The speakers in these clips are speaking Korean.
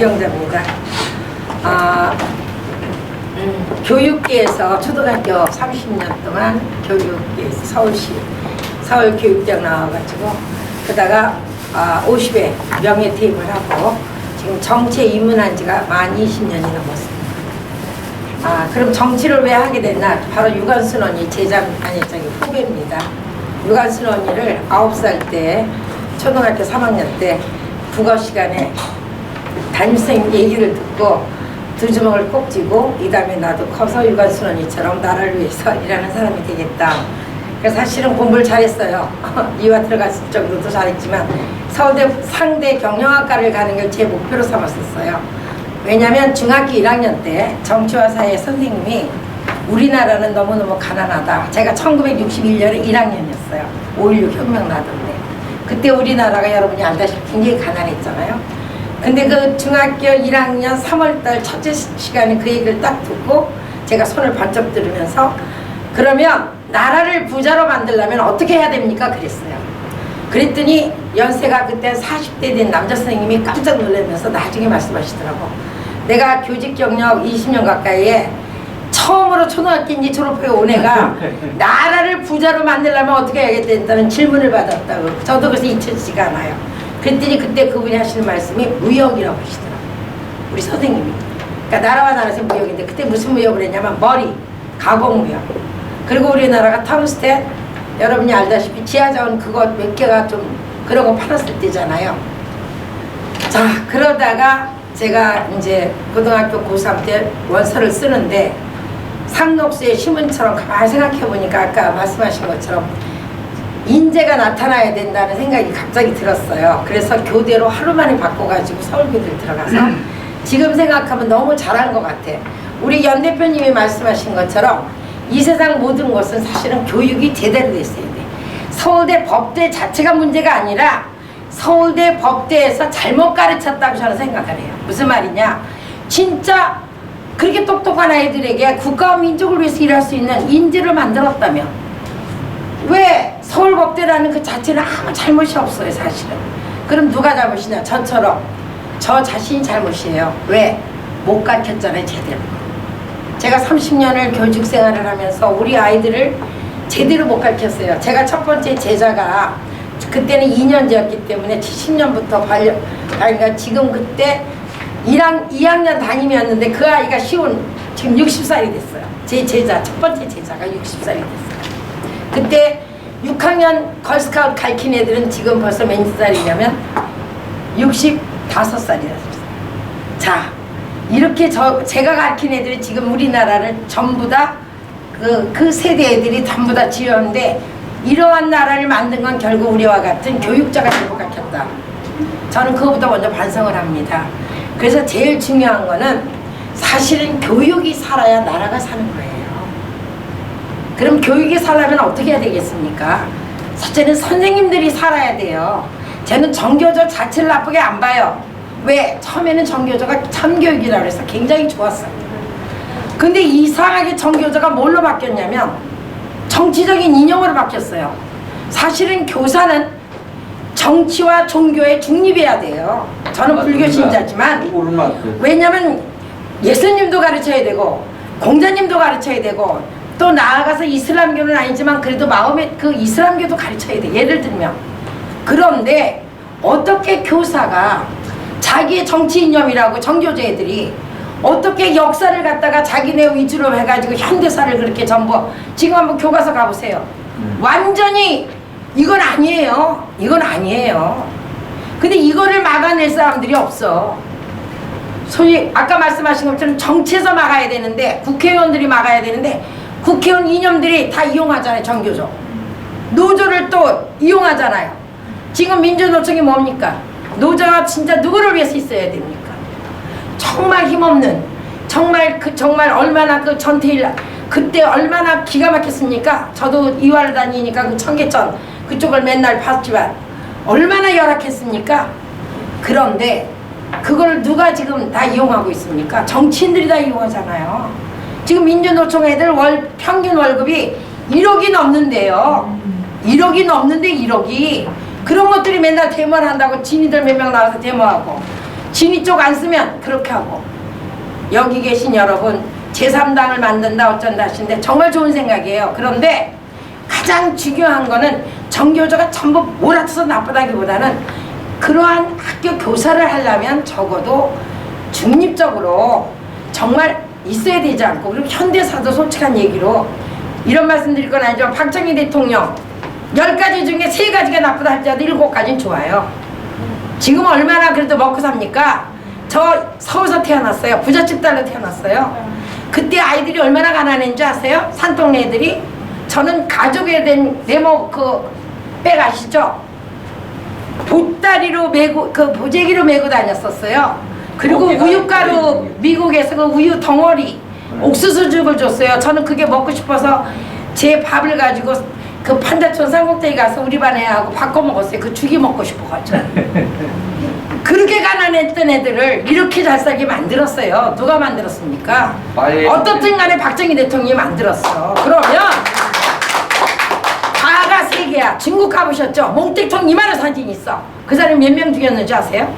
김경자입니다. 교육계에서 초등학교 30년 동안 교육계에서 서울 교육대학 나와가지고 그러다가 50에 명예퇴임을 하고 지금 정치에 입문한 지가 만 20년이 넘었습니다. 그럼 정치를 왜 하게 됐나? 바로 유관순 언니 후배입니다. 유관순 언니를 9살 때 초등학교 3학년 때 국어 시간에 담임선생님 얘기를 듣고 두 주먹을 꼭 쥐고 이 다음에 나도 커서 유관순 언니처럼 나라를 위해서 일하는 사람이 되겠다. 그래서 사실은 공부를 잘했어요. 이화 들어갔을 정도도 잘했지만 서울대 상대 경영학과를 가는 걸 제 목표로 삼았었어요. 왜냐하면 중학교 1학년 때 정치와 사회 선생님이 우리나라는 너무너무 가난하다. 제가 1961년에 1학년이었어요. 5.16 혁명 나던데 그때 우리나라가 여러분이 알다시피 굉장히 가난했잖아요. 근데 그 중학교 1학년 3월달 첫째 시간에 그 얘기를 딱 듣고 제가 손을 번쩍 들으면서 그러면 나라를 부자로 만들려면 어떻게 해야 됩니까? 그랬어요. 그랬더니 연세가 그때 40대 된 남자 선생님이 깜짝 놀라면서 나중에 말씀하시더라고. 내가 교직 경력 20년 가까이에 처음으로 초등학교인지 졸업해 온 애가 나라를 부자로 만들려면 어떻게 해야겠다는 질문을 받았다고. 저도 그래서 잊혀지지가 않아요. 그랬더니 그때 그분이 하시는 말씀이 무역이라고 하시더라고요. 우리 선생님이. 그러니까 나라와 나라에서 무역인데 그때 무슨 무역을 했냐면 머리, 가공무역. 그리고 우리나라가 텅스텐, 여러분이 알다시피 지하자원 그거 몇 개가 좀 그런 거 팔았을 때잖아요. 자, 그러다가 제가 이제 고등학교 고3 때 원서를 쓰는데 상록수의 신문처럼 가만히 생각해보니까 아까 말씀하신 것처럼 인재가 나타나야 된다는 생각이 갑자기 들었어요. 그래서 교대로 하루 만에 바꿔가지고 서울교대를 들어가서 지금 생각하면 너무 잘한 것 같아. 우리 연 대표님이 말씀하신 것처럼 이 세상 모든 것은 사실은 교육이 제대로 됐어야 돼. 서울대 법대 자체가 문제가 아니라 서울대 법대에서 잘못 가르쳤다고 저는 생각을 해요. 무슨 말이냐? 진짜 그렇게 똑똑한 아이들에게 국가와 민족을 위해서 일할 수 있는 인재를 만들었다면 왜 서울법대라는 그 자체는 아무 잘못이 없어요, 사실은. 그럼 누가 잘못이냐? 저처럼. 저 자신이 잘못이에요. 왜? 못 가르쳤잖아요, 제대로. 제가 30년을 교직 생활을 하면서 우리 아이들을 제대로 못 가르쳤어요. 제가 첫 번째 제자가 그때는 2년제였기 때문에 70년부터 그러니까 지금 그때 2학년 담임이었는데 그 아이가 지금 60살이 됐어요. 제 제자, 첫 번째 제자가 60살이 됐어요. 그때 6학년 걸스카우트 가르친 애들은 지금 벌써 몇 살이냐면 65살이었어요. 자, 이렇게 제가 가르친 애들이 지금 우리나라를 전부 다 그 세대 애들이 전부 다 지었는데 이러한 나라를 만든 건 결국 우리와 같은 교육자가 잘못 가르쳤다. 저는 그거보다 먼저 반성을 합니다. 그래서 제일 중요한 거는 사실은 교육이 살아야 나라가 사는 거예요. 그럼 교육이 살려면 어떻게 해야 되겠습니까? 첫째는 선생님들이 살아야 돼요. 저는 정교조 자체를 나쁘게 안 봐요. 왜? 처음에는 정교조가 참교육이라고 해서 굉장히 좋았어요. 근데 이상하게 정교조가 뭘로 바뀌었냐면 정치적인 인형으로 바뀌었어요. 사실은 교사는 정치와 종교에 중립해야 돼요. 저는 불교 신자지만 왜냐면 예수님도 가르쳐야 되고 공자님도 가르쳐야 되고 또 나아가서 이슬람교는 아니지만 그래도 마음에 그 이슬람교도 가르쳐야 돼. 예를 들면 그런데 어떻게 교사가 자기의 정치 이념이라고 정교조 애들이 어떻게 역사를 갖다가 자기네 위주로 해가지고 현대사를 그렇게 전부 지금 한번 교과서 가보세요. 완전히 이건 아니에요. 이건 아니에요. 근데 이거를 막아낼 사람들이 없어. 소위 아까 말씀하신 것처럼 정치에서 막아야 되는데 국회의원들이 막아야 되는데 국회의원 이념들이 다 이용하잖아요. 정교조 노조를 또 이용하잖아요. 지금 민주노총이 뭡니까? 노조가 진짜 누구를 위해서 있어야 됩니까? 정말 힘없는 정말 얼마나 그 전태일 그때 얼마나 기가 막혔습니까? 저도 이화를 다니니까 그 청계천 그쪽을 맨날 봤지만 얼마나 열악했습니까? 그런데 그걸 누가 지금 다 이용하고 있습니까? 정치인들이 다 이용하잖아요. 지금 민주노총 애들 평균 월급이 1억이 넘는데요. 1억이 넘는데 1억이 그런 것들이 맨날 데모를 한다고 지니들 몇 명 나와서 데모하고 진위 쪽 안 쓰면 그렇게 하고. 여기 계신 여러분 제3당을 만든다 어쩐다 하시는데 정말 좋은 생각이에요. 그런데 가장 중요한 거는 정교조가 전부 몰아쳐서 나쁘다기보다는 그러한 학교 교사를 하려면 적어도 중립적으로 정말 있어야 되지 않고, 그리고 현대사도 솔직한 얘기로 이런 말씀 드릴 건 아니지만 박정희 대통령 10가지 중에 3가지가 나쁘다 할지라도 7가지는 좋아요. 지금 얼마나 그래도 먹고 삽니까? 저 서울서 태어났어요. 부잣집 딸로 태어났어요. 그때 아이들이 얼마나 가난했는지 아세요? 산동네 애들이. 저는 가족에 된 네모 백 아시죠? 보따리로 메고, 보재기로 메고 다녔었어요. 그리고 우유가루, 미국에서 그 우유 덩어리 옥수수죽을 줬어요. 저는 그게 먹고 싶어서 제 밥을 가지고 그 판자촌 상곡대에 가서 우리 반 애하고 바꿔 먹었어요. 그 죽이 먹고 싶어가지고. 그렇게 가난했던 애들을 이렇게 잘 살게 만들었어요. 누가 만들었습니까? 어떻든 간에 박정희 대통령이 만들었어. 그러면 다가 3개야. 중국 가보셨죠? 몽택통 이만한 사진이 있어. 그 사람이 몇 명 죽였는지 아세요?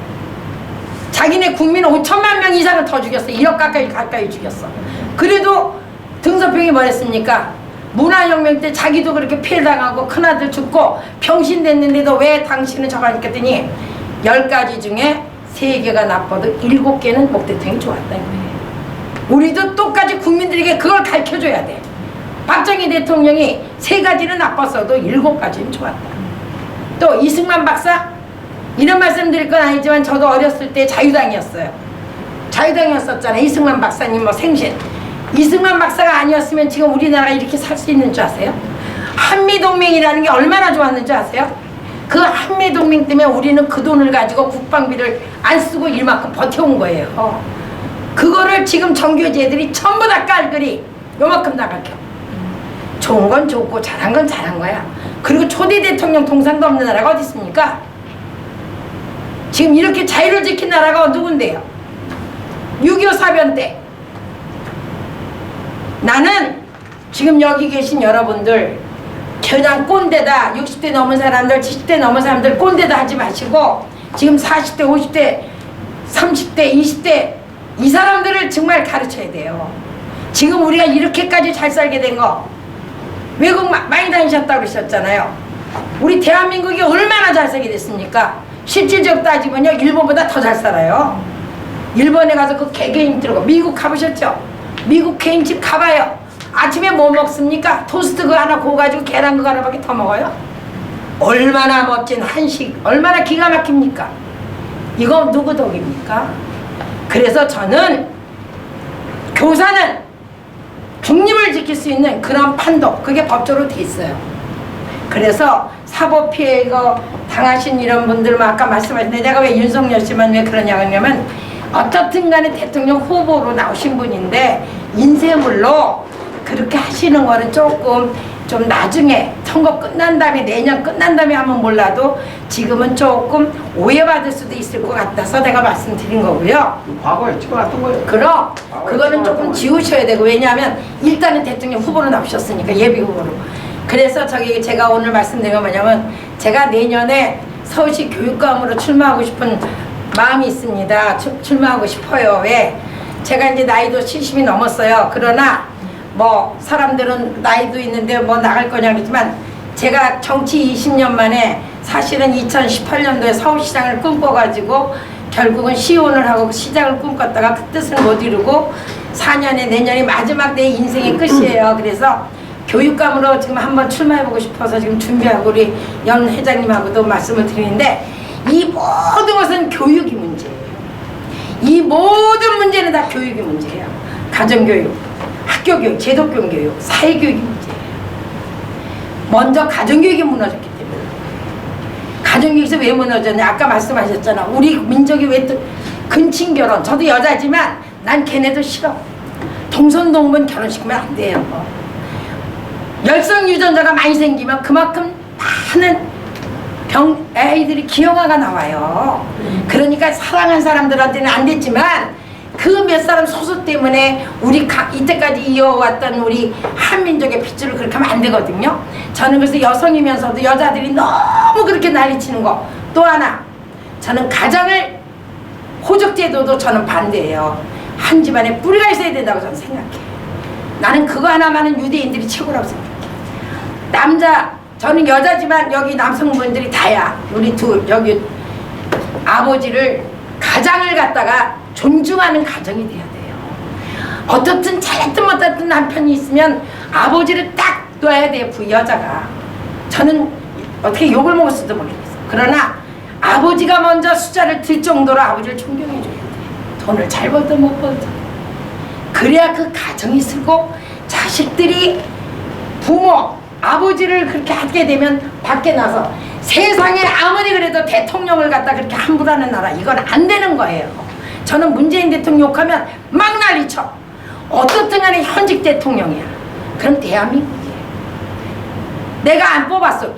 자기네 국민 5천만 명 이상을 더 죽였어. 1억 가까이 죽였어. 그래도 등소평이 뭐랬습니까? 문화혁명 때 자기도 그렇게 피해당하고 큰아들 죽고 병신 됐는데도 왜 당신은 저거 하니까 했더니 10가지 중에 3개가 나빠도 7개는 목 대통령이 좋았다 이거예요. 우리도 똑같이 국민들에게 그걸 가르쳐줘야 돼. 박정희 대통령이 3가지는 나빴어도 7가지는 좋았다. 또 이승만 박사, 이런 말씀 드릴 건 아니지만 저도 어렸을 때 자유당이었어요. 자유당이었었잖아요. 이승만 박사님 뭐 생신. 이승만 박사가 아니었으면 지금 우리나라가 이렇게 살 수 있는 줄 아세요? 한미동맹이라는 게 얼마나 좋았는지 아세요? 그 한미동맹 때문에 우리는 그 돈을 가지고 국방비를 안 쓰고 이만큼 버텨온 거예요. 그거를 지금 정교제들이 전부 다 깔그리 요만큼 나갈게요. 좋은 건 좋고 잘한 건 잘한 거야. 그리고 초대 대통령 동상도 없는 나라가 어디 있습니까? 지금 이렇게 자유를 지킨 나라가 누군데요? 6.25 사변 때. 나는 지금 여기 계신 여러분들 그냥 꼰대다, 60대 넘은 사람들, 70대 넘은 사람들 꼰대다 하지 마시고 지금 40대, 50대, 30대, 20대 이 사람들을 정말 가르쳐야 돼요. 지금 우리가 이렇게까지 잘 살게 된 거 외국 많이 다니셨다고 그러셨잖아요. 우리 대한민국이 얼마나 잘 살게 됐습니까? 실질적으로 따지면요 일본보다 더 잘 살아요. 일본에 가서 그 개개인 들고 미국 가보셨죠? 미국 개인집 가봐요. 아침에 뭐 먹습니까? 토스트 그거 하나 구워 가지고 계란 그거 하나밖에 더 먹어요? 얼마나 멋진 한식, 얼마나 기가 막힙니까? 이거 누구 덕입니까? 그래서 저는 교사는 중립을 지킬 수 있는 그런 판독, 그게 법적으로 돼 있어요. 그래서 사법 피해 이거 당하신 이런 분들, 아까 말씀하셨는데 내가 왜 윤석열 씨만 왜 그러냐고 하냐면 어떻든 간에 대통령 후보로 나오신 분인데 인쇄물로 그렇게 하시는 거는 조금 좀 나중에 선거 끝난 다음에 내년 끝난 다음에 하면 몰라도 지금은 조금 오해받을 수도 있을 것 같아서 내가 말씀드린 거고요. 과거에 찍어놨던 거예요. 그럼 그거는 조금 지우셔야 되고, 왜냐하면 일단은 대통령 후보로 나오셨으니까, 예비 후보로. 그래서 저기 제가 오늘 말씀드린 건 뭐냐면 제가 내년에 서울시 교육감으로 출마하고 싶은 마음이 있습니다. 출마하고 싶어요. 왜? 제가 이제 나이도 70이 넘었어요. 그러나 뭐 사람들은 나이도 있는데 뭐 나갈 거냐 그러지만 제가 정치 20년 만에 사실은 2018년도에 서울시장을 꿈꿔가지고 결국은 시의원을 하고 시장을 꿈꿨다가 그 뜻을 못 이루고 4년에 내년이 마지막 내 인생의 끝이에요. 그래서 교육감으로 지금 한번 출마해보고 싶어서 지금 준비하고 우리 연 회장님하고도 말씀을 드리는데, 이 모든 것은 교육이 문제예요. 이 모든 문제는 다 교육이 문제예요. 가정교육, 학교교육, 제도교육, 사회교육이 문제예요. 먼저 가정교육이 무너졌기 때문에. 가정교육에서 왜 무너졌냐? 아까 말씀하셨잖아. 우리 민족이 왜 또 근친결혼. 저도 여자지만 난 걔네도 싫어. 동성동본 결혼시키면 안 돼요. 열성유전자가 많이 생기면 그만큼 많은 애들이 기형아가 나와요. 그러니까 사랑한 사람들한테는 안 됐지만 그 몇 사람 소수 때문에 우리 이때까지 이어왔던 우리 한민족의 핏줄을 그렇게 하면 안 되거든요. 저는 그래서 여성이면서도 여자들이 너무 그렇게 난리치는 거. 또 하나, 저는 가정을 호적제도도 저는 반대예요. 한 집안에 뿌리가 있어야 된다고 저는 생각해요. 나는 그거 하나만은 유대인들이 최고라고 생각해요. 저는 여자지만 여기 남성분들이 다야. 우리 여기 아버지를 가장을 갖다가 존중하는 가정이 돼야 돼요. 어떻든 잘했든 못했든 남편이 있으면 아버지를 딱 놔야 돼요. 여자가. 저는 어떻게 욕을 먹었을지도 모르겠어요. 그러나 아버지가 먼저 숫자를 들 정도로 아버지를 존경해줘야 돼요. 돈을 잘 벌든 못 벌든. 그래야 그 가정이 쓰고 자식들이 부모 아버지를 그렇게 하게 되면 밖에 나서 세상에 아무리 그래도 대통령을 갖다 그렇게 함부로 하는 나라 이건 안 되는 거예요. 저는 문재인 대통령 욕하면 막 난리쳐. 어떻든 간에 현직 대통령이야. 그럼 대한민국이에요. 내가 안 뽑았어도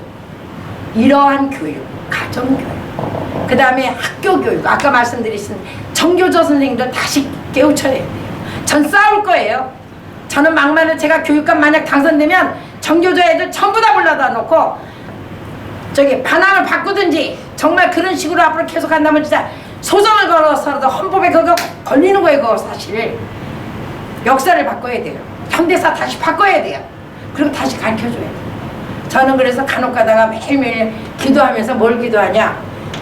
이러한 교육, 가정교육, 그 다음에 학교교육, 아까 말씀드린 정교조 선생님들 다시 깨우쳐야 돼요. 전 싸울 거예요. 저는 막말로 제가 교육감 만약 당선되면 정교조 애들 전부 다 불러다 놓고 저기 반항을 바꾸든지 정말 그런 식으로 앞으로 계속 한다면 진짜 소송을 걸어서라도 헌법에 그거 걸리는 거예요. 그거 사실 역사를 바꿔야 돼요. 현대사 다시 바꿔야 돼요. 그리고 다시 가르쳐줘야 돼요. 저는 그래서 간혹 가다가 매일매일 기도하면서 뭘 기도하냐,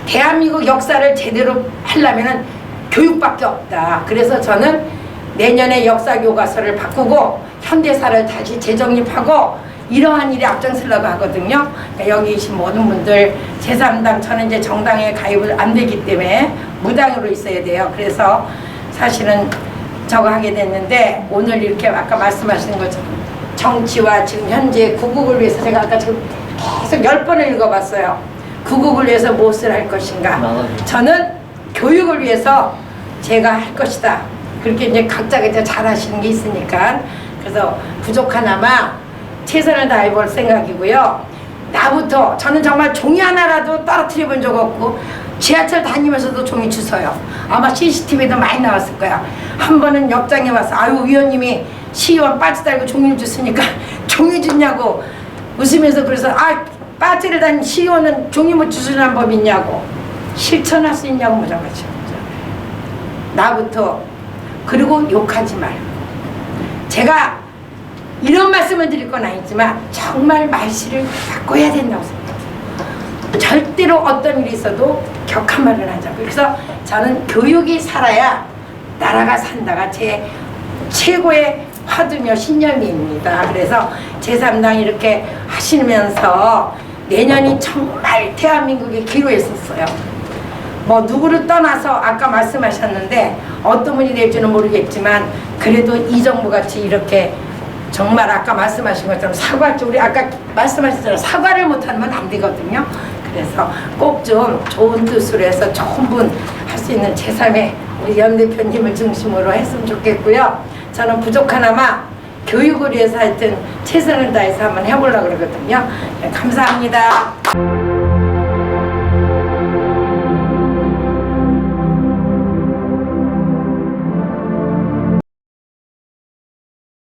대한민국 역사를 제대로 하려면 교육밖에 없다. 그래서 저는 내년에 역사 교과서를 바꾸고 현대사를 다시 재정립하고 이러한 일에 앞장서려고 하거든요. 그러니까 여기 계신 모든 분들 제3당, 저는 이제 정당에 가입을 안 되기 때문에 무당으로 있어야 돼요. 그래서 사실은 저거 하게 됐는데 오늘 이렇게 아까 말씀하신 것처럼 정치와 지금 현재 구국을 위해서 제가 아까 지금 계속 10번을 읽어봤어요. 구국을 위해서 무엇을 할 것인가. 저는 교육을 위해서 제가 할 것이다. 그렇게 이제 각자 잘 하시는 게 있으니까. 그래서 부족하나마 최선을 다해 볼 생각이고요. 나부터 저는 정말 종이 하나라도 떨어뜨려 본 적 없고 지하철 다니면서도 종이 주워요. 아마 CCTV에도 많이 나왔을 거야. 한 번은 역장에 와서 아유 위원님이 시의원 빠지 달고 종이를 줬으니까 종이 줬냐고 웃으면서 그래서 아 빠지를 단 시의원은 종이 못 주시는 법 있냐고 실천할 수 있냐고 물어봤죠. 나부터. 그리고 욕하지 말고. 제가 이런 말씀을 드릴 건 아니지만 정말 말씨를 바꿔야 된다고 생각해요. 절대로 어떤 일이 있어도 격한 말을 하자고. 그래서 저는 교육이 살아야 나라가 산다가 제 최고의 화두며 신념입니다. 그래서 제3당 이렇게 하시면서 내년이 정말 대한민국의 기로였었어요. 뭐 누구를 떠나서 아까 말씀하셨는데 어떤 분이 될지는 모르겠지만 그래도 이 정부같이 이렇게 정말 아까 말씀하신 것처럼 우리 아까 말씀하셨잖아요. 사과를 못하면 안 되거든요. 그래서 꼭 좀 좋은 뜻으로 해서 좋은 분 할 수 있는 제3의 우리 연 대표님을 중심으로 했으면 좋겠고요. 저는 부족하나마 교육을 위해서 하여튼 최선을 다해서 한번 해보려고 그러거든요. 감사합니다.